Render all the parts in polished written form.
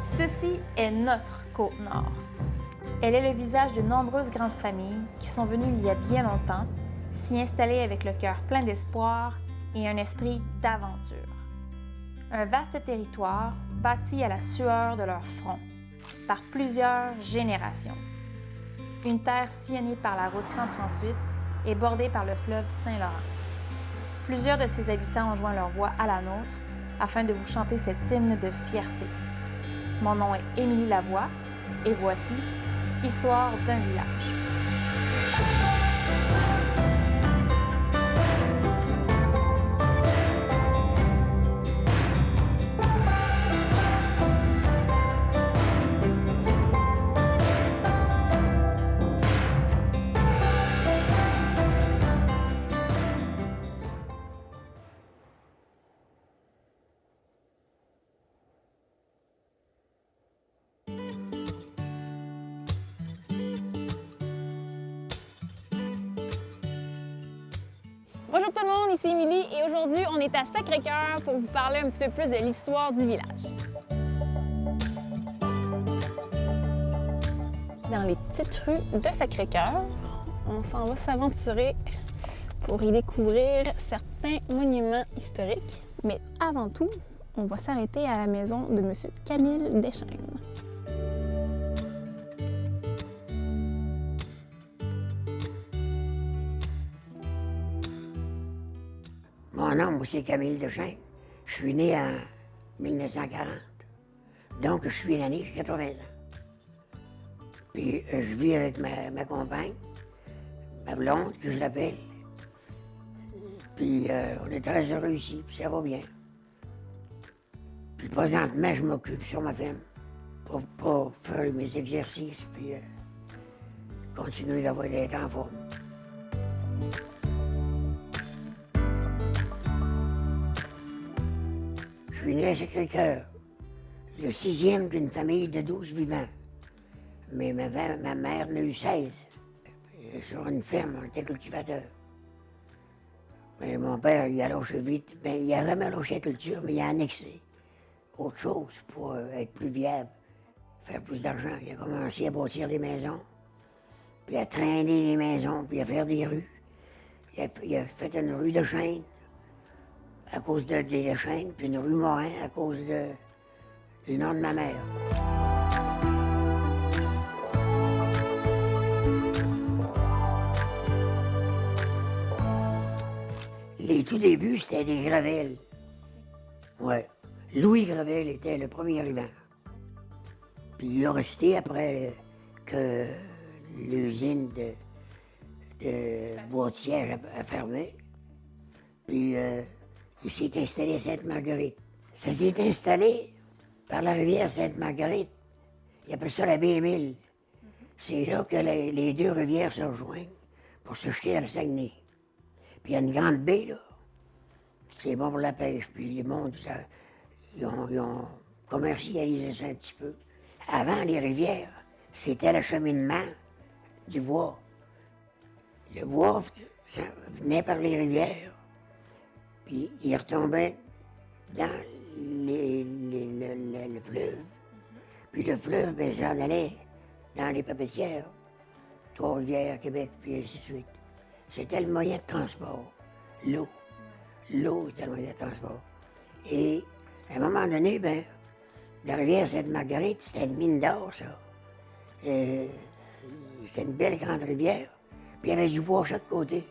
Ceci est notre Côte-Nord. Elle est le visage de nombreuses grandes familles qui sont venues il y a bien longtemps s'y installer avec le cœur plein d'espoir et un esprit d'aventure. Un vaste territoire bâti à la sueur de leur front par plusieurs générations. Une terre sillonnée par la route 138 et bordée par le fleuve Saint-Laurent. Plusieurs de ses habitants ont joint leur voix à la nôtre afin de vous chanter cet hymne de fierté. Mon nom est Émilie Lavoie et voici Histoire d'un village. Bonjour tout le monde, ici Émilie et aujourd'hui on est à Sacré-Cœur pour vous parler un petit peu plus de l'histoire du village. Dans les petites rues de Sacré-Cœur, on s'en va s'aventurer pour y découvrir certains monuments historiques. Mais avant tout, on va s'arrêter à la maison de M. Camille Deschênes. Mon nom, c'est Camille Deschênes. Je suis né en 1940. Donc, je suis l'année, j'ai 80 ans. Puis, je vis avec ma compagne, ma blonde, que je l'appelle. Puis, on est très heureux ici, puis ça va bien. Puis, présentement, je m'occupe sur ma ferme pour faire mes exercices, puis continuer d'être en forme. Je suis né à Sacré-Cœur, le 6e d'une famille de 12 vivants. Mais ma mère en a eu 16. Sur une ferme, on était cultivateur. Mais mon père, il a lâché vite. Ben, il a vraiment lâché la culture, mais il a annexé autre chose pour être plus viable, faire plus d'argent. Il a commencé à bâtir des maisons, puis à traîner des maisons, puis à faire des rues. Il a fait une rue de Chêne à cause des Chênes, puis une rue Morin à cause du nom de ma mère. Les tout débuts, c'était des Gravelles. Ouais. Louis Gravel était le premier arrivant. Puis il a resté après que l'usine de boîtière a fermé. Puis il s'est installé à Sainte-Marguerite. Ça s'est installé par la rivière Sainte-Marguerite. Il appelle ça la baie Émile. C'est là que les deux rivières se rejoignent pour se jeter dans le Saguenay. Puis il y a une grande baie, là. C'est bon pour la pêche. Puis les mondes, ils ont commercialisé ça un petit peu. Avant, les rivières, c'était l'acheminement du bois. Le bois, ça venait par les rivières. Puis il retombait dans le fleuve. Puis le fleuve, ben, ça en allait dans les papetières, Trois-Rivières, Québec, puis ainsi de suite. C'était le moyen de transport, l'eau. L'eau était le moyen de transport. Et à un moment donné, ben, la rivière Sainte-Marguerite, c'était une mine d'or, ça. C'était une belle grande rivière, puis il y avait du bois à chaque côté.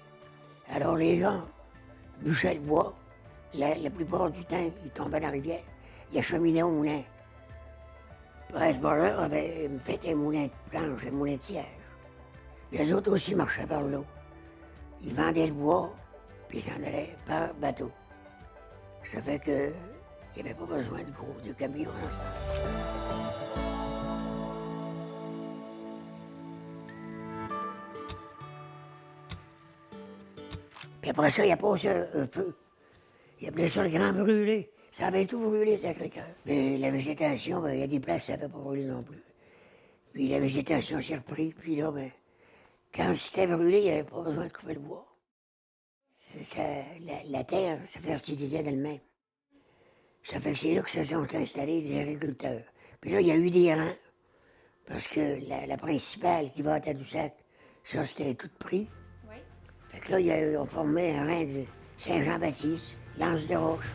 Alors les gens bûchaient le bois. La plupart du temps, ils tombaient dans la rivière. Ils acheminaient au moulin. Presburger avait fait un moulin de planche, un moulin de siège. Les autres aussi marchaient par l'eau. Ils vendaient le bois, puis ils s'en allaient par bateau. Ça fait qu'il n'y avait pas besoin de camions. Puis après ça, il a passé un feu. Il appelait ça le grand brûlé. Ça avait tout brûlé, Sacré-Cœur. Mais la végétation, ben, il y a des places, ça n'avait pas brûlé non plus. Puis la végétation s'est reprise, puis là, ben, quand c'était brûlé, il n'y avait pas besoin de couper le bois. La terre se fertilisait d'elle-même. Ça fait que c'est là que se sont installés des agriculteurs. Puis là, il y a eu des rangs, parce que la principale qui va à Tadoussac, ça, c'était tout pris. Oui. Fait que là, on formait un rang de Saint-Jean-Baptiste, Lance-de-Roche.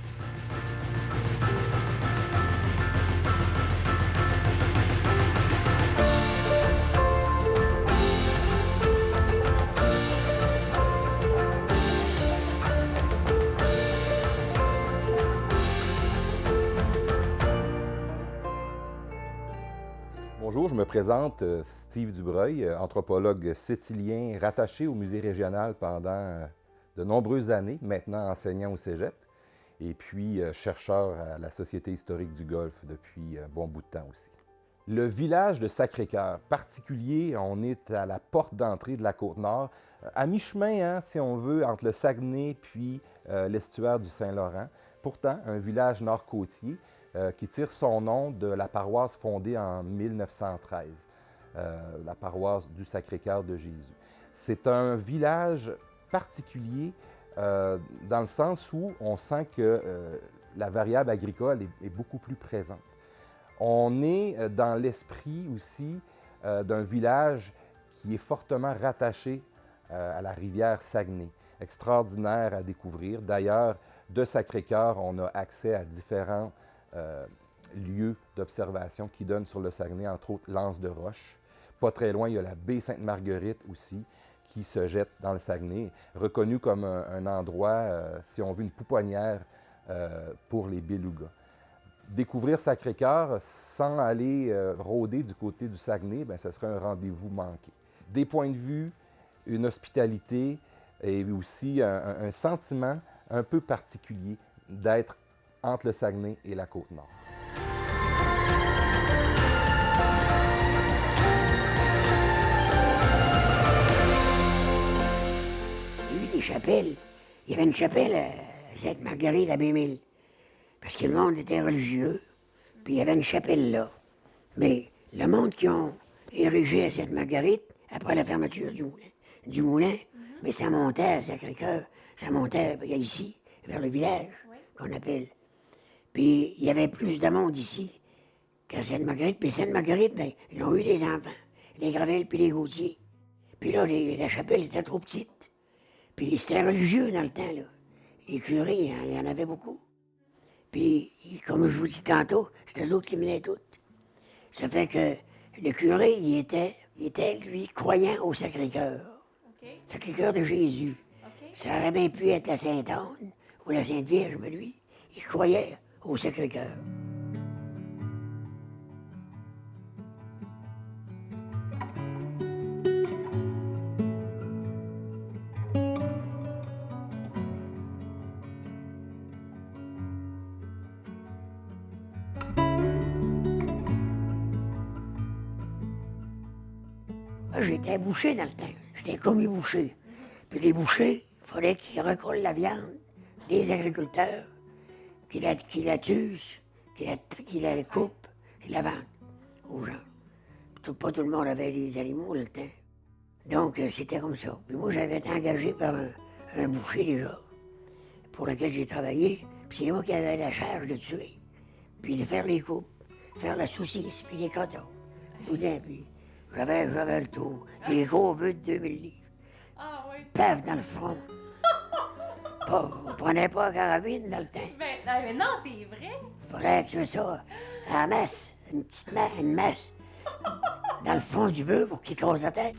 Bonjour, je me présente Steve Dubreuil, anthropologue sétilien rattaché au musée régional pendant de nombreuses années, maintenant enseignant au cégep, et puis chercheur à la Société historique du Golfe depuis un bon bout de temps aussi. Le village de Sacré-Cœur, particulier, on est à la porte d'entrée de la Côte-Nord, à mi-chemin, hein, si on veut, entre le Saguenay puis l'estuaire du Saint-Laurent. Pourtant, un village nord-côtier qui tire son nom de la paroisse fondée en 1913, la paroisse du Sacré-Cœur de Jésus. C'est un village particulier dans le sens où on sent que la variable agricole est beaucoup plus présente. On est dans l'esprit aussi d'un village qui est fortement rattaché à la rivière Saguenay. Extraordinaire à découvrir. D'ailleurs, de Sacré-Cœur, on a accès à différents lieux d'observation qui donnent sur le Saguenay, entre autres l'Anse de Roche. Pas très loin, il y a la baie Sainte-Marguerite aussi, qui se jette dans le Saguenay, reconnu comme un endroit, si on veut, une pouponnière pour les belugas. Découvrir Sacré-Cœur sans aller rôder du côté du Saguenay, bien, ce serait un rendez-vous manqué. Des points de vue, une hospitalité et aussi un sentiment un peu particulier d'être entre le Saguenay et la Côte-Nord. Il y a eu des chapelles. Il y avait une chapelle à Sainte-Marguerite à Bémile, parce que le monde était religieux, puis il y avait une chapelle là. Mais le monde qui ont érigé à Sainte-Marguerite, après la fermeture du moulin, mais ça montait à Sacré-Cœur, ça montait ici, vers le village, qu'on appelle. Puis il y avait plus de monde ici qu'à Sainte-Marguerite. Puis Sainte-Marguerite, bien, ils ont eu des enfants, les Gravel puis les Gauthier. Puis là, la chapelle était trop petite. Puis c'était religieux dans le temps, là. Les curés, il y en avait beaucoup. Puis, comme je vous dis tantôt, c'était eux autres qui menaient toutes. Ça fait que le curé, il était lui, croyant au Sacré-Cœur. OK. Sacré-Cœur de Jésus. OK. Ça aurait bien pu être la Sainte-Anne ou la Sainte-Vierge, mais lui, il croyait au Sacré-Cœur. Moi, j'étais boucher dans le temps. J'étais commis boucher. Puis les bouchers, il fallait qu'ils recollent la viande des agriculteurs, qu'ils la tuent, qu'ils la coupent, qu'ils la vendent aux gens. Pas tout le monde avait des animaux dans le temps. Donc, c'était comme ça. Puis moi, j'avais été engagé par un boucher déjà, pour lequel j'ai travaillé. Puis c'est moi qui avais la charge de tuer, puis de faire les coupes, faire la saucisse, puis les cotons. Boudin, puis j'avais le tour. Les gros bœufs de 2000 livres. Ah oui. Paf dans le front. On prenait pas la carabine dans le temps. Mais non, c'est vrai. Faudrait tuer ça à la masse, une masse, dans le fond du bœuf pour qu'il creuse la tête.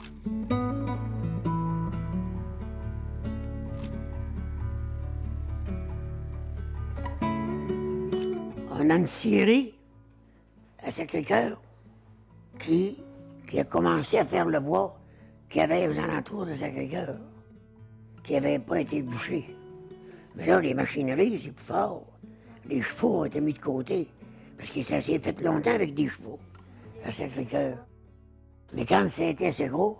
On a une scierie à Sacré-Cœur qui a commencé à faire le bois qu'il y avait aux alentours de Sacré-Cœur, qui n'avait pas été bouché. Mais là, les machineries, c'est plus fort. Les chevaux ont été mis de côté, parce que ça s'est fait longtemps avec des chevaux à Sacré-Cœur. Mais quand ça a été assez gros,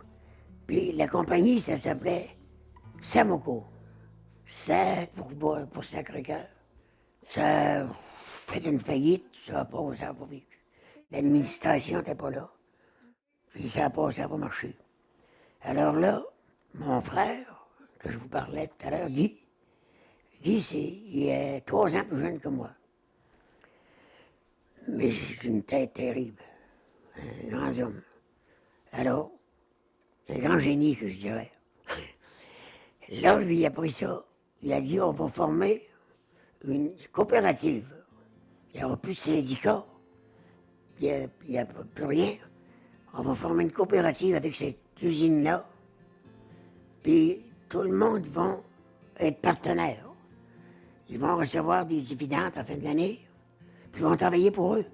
puis la compagnie, ça s'appelait Samoco. Ça pour Sacré-Cœur. Ça a fait une faillite, ça n'a pas vécu. L'administration n'était pas là. Puis ça n'a pas marché. Alors là, mon frère, que je vous parlais tout à l'heure, Guy, il est 3 ans plus jeune que moi. Mais j'ai une tête terrible. Un grand homme. Alors, un grand génie, que je dirais. Là, lui, il a pris ça. Il a dit, on va former une coopérative. Il n'y aura plus de syndicats. Il n'y a plus rien. On va former une coopérative avec cette usine-là. Puis tout le monde va être partenaires. Ils vont recevoir des dividendes à la fin de l'année, puis ils vont travailler pour eux.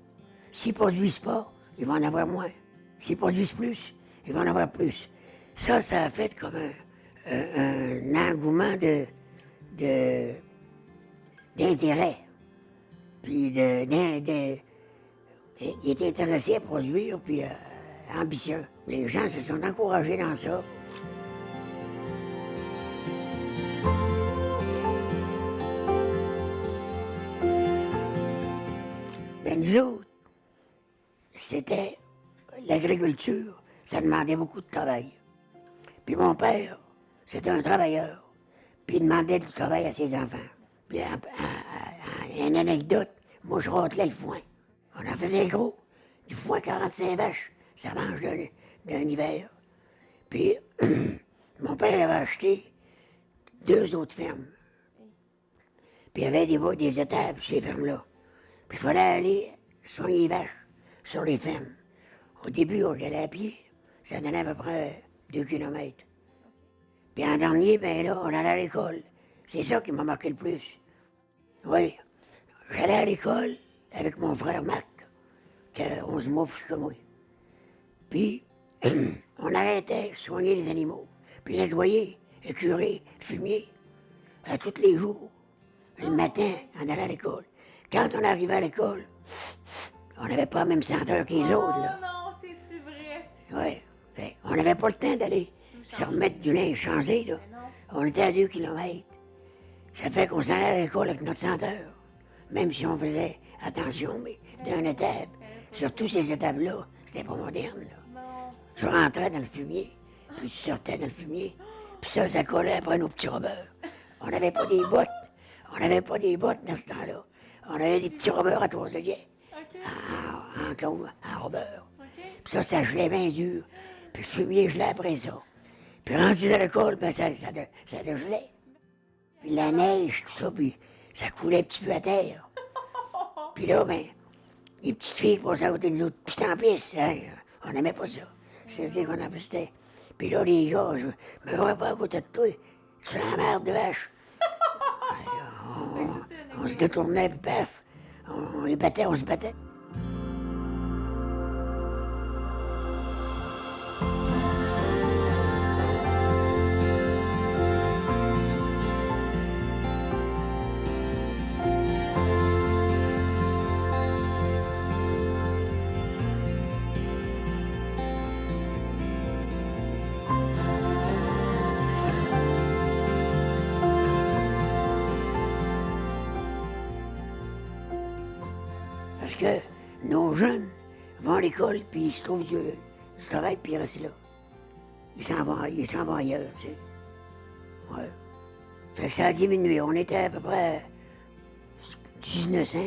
S'ils ne produisent pas, ils vont en avoir moins. S'ils produisent plus, ils vont en avoir plus. Ça a fait comme un engouement d'intérêt. Puis il était intéressé à produire, puis ambitieux. Les gens se sont encouragés dans ça. Ben, nous autres, c'était l'agriculture, ça demandait beaucoup de travail. Puis mon père, c'était un travailleur, puis il demandait du travail à ses enfants. Puis une anecdote, moi je rôtelais le foin. On en faisait gros, du foin 45 vaches, ça mange d'un hiver. Puis mon père avait acheté 2 autres fermes. Puis il y avait des étables sur ces fermes-là. Puis il fallait aller soigner les vaches sur les fermes. Au début, on allait à pied, ça donnait à peu près 2 kilomètres. Puis en dernier, ben là, on allait à l'école. C'est ça qui m'a marqué le plus. Oui, j'allais à l'école avec mon frère Marc, qui a 11 mois plus que moi. Puis, on arrêtait de soigner les animaux, puis nettoyer, écurer, fumier, à tous les jours. Le matin, on allait à l'école. Quand on arrivait à l'école, on n'avait pas la même senteur que les autres, là. Non, c'est-tu vrai? Oui, on n'avait pas le temps d'aller se remettre du linge changé, là. On était à 2 kilomètres. Ça fait qu'on s'en allait à l'école avec notre senteur. Même si on faisait attention, mais d'une étape, sur tous ces étapes-là, c'était pas moderne, là. Tu rentrais dans le fumier, puis tu sortais dans le fumier, puis ça collait après nos petits robeurs. On n'avait pas des bottes. On n'avait pas des bottes dans ce temps-là. On avait des petits robeurs à 3 œillets. En robeur. Puis ça gelait bien dur. Puis le fumier gelait après ça. Puis rendu dans l'école, ben ça dégelait. Puis la neige, tout ça, puis ça coulait un petit peu à terre. Puis là, ben, les petites filles passaient à côté de nous autres, puis en pisse, hein, on n'aimait pas ça. C'était qu'on en pistait. Puis là, les gars, je me vois pas à côté de toi, tu la merde de vache. On se détournait, puis paf, on les battait, on se battait. Parce que nos jeunes vont à l'école, puis ils se trouvent du travail, puis ils restent là. Ils s'en vont ailleurs, tu sais. Ouais. Fait que ça a diminué. On était à peu près 1900, là.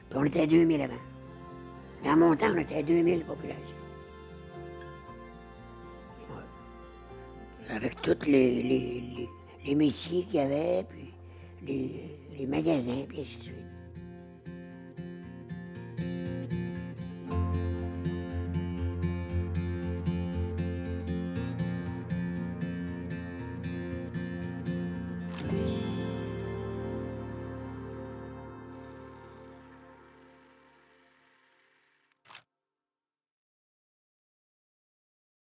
Puis on était à 2000 avant. Dans mon temps, on était à 2000 population. Ouais. Avec tous les métiers qu'il y avait, puis les magasins, puis ainsi de suite.